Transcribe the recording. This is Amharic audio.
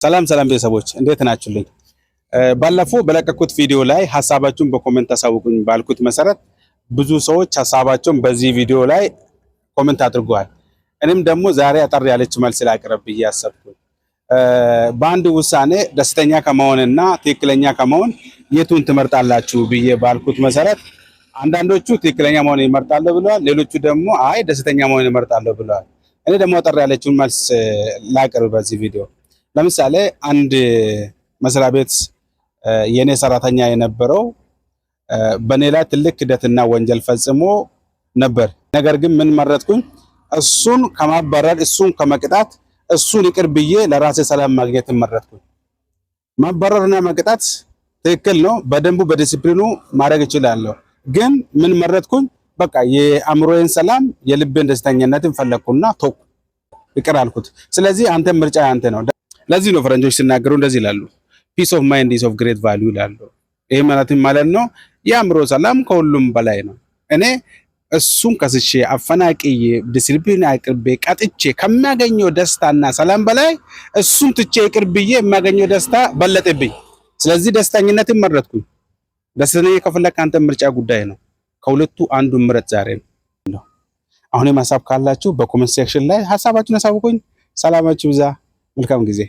ሰላም ቤተሰቦች እንዴት ናችሁልኝ? ባለፈው በለቀኩት ቪዲዮ ላይ ሐሳባችሁን በኮሜንት አሳውቁኝ ባልኩት መሰረት ብዙ ሰዎች ሐሳባቸውን በዚህ ቪዲዮ ላይ ኮሜንት አድርገዋል። እኔም ደግሞ ዛሬ አጠር ያለች መልስ ላቅርብ ብዬ አሰብኩኝ። በአንድ ውሳኔ ደስተኛ ከመሆንና ትክክለኛ ከመሆን የቱን ትመርጣላችሁ ብዬ ባልኩት መሰረት አንዳንዶቹ ትክክለኛ መሆን ይመርጣሉ ብለዋል፣ ሌሎቹ ደግሞ አይ ደስተኛ መሆን ይመርጣሉ ብለዋል። እኔ ደግሞ አጠር ያለችውን መልስ ላቅርብ በዚህ ቪዲዮ። ለምሳሌ አንድ መስሪያ ቤት የኔ ሰራተኛ የነበረው በኔ ላይ ትልቅ ክደትና ወንጀል ፈጽሞ ነበር። ነገር ግን ምን መረጥኩኝ? እሱን ከማባረር እሱን ከመቅጣት እሱን ይቅር ብዬ ለራሴ ሰላም ማግኘት መረጥኩኝ። ማባረርና መቅጣት ትክክል ነው፣ በደንቡ በዲሲፕሊኑ ማድረግ እችላለሁ። ግን ምን መረጥኩኝ? በቃ የአእምሮዬን ሰላም የልቤን ደስተኛነትን ፈለግኩና ተውኩ፣ ይቅር አልኩት። ስለዚህ አንተ ምርጫ ያንተ ነው። ለዚህ ነው ፈረንጆች ሲናገሩ እንደዚህ ይላሉ፣ ፒስ ኦፍ ማይንድ ኢዝ ኦፍ ግሬት ቫልዩ ይላሉ። ይሄ ማለት ነው የአእምሮ ሰላም ከሁሉም በላይ ነው። እኔ እሱን ከስሼ አፈናቅዬ ዲሲፕሊን አቅርቤ ቀጥቼ ከሚያገኘው ደስታና ሰላም በላይ እሱን ትቼ ይቅር ብዬ የሚያገኘው ደስታ በለጠብኝ። ስለዚህ ደስተኝነትን መረጥኩኝ። ደስተኛ ከፈለክ አንተ ምርጫ ጉዳይ ነው። ከሁለቱ አንዱን ምረጥ ዛሬ ነው። አሁንም ሐሳብ ካላችሁ በኮሜንት ሴክሽን ላይ ሐሳባችሁን አሳውቁኝ። ሰላማችሁ ይብዛ። መልካም ጊዜ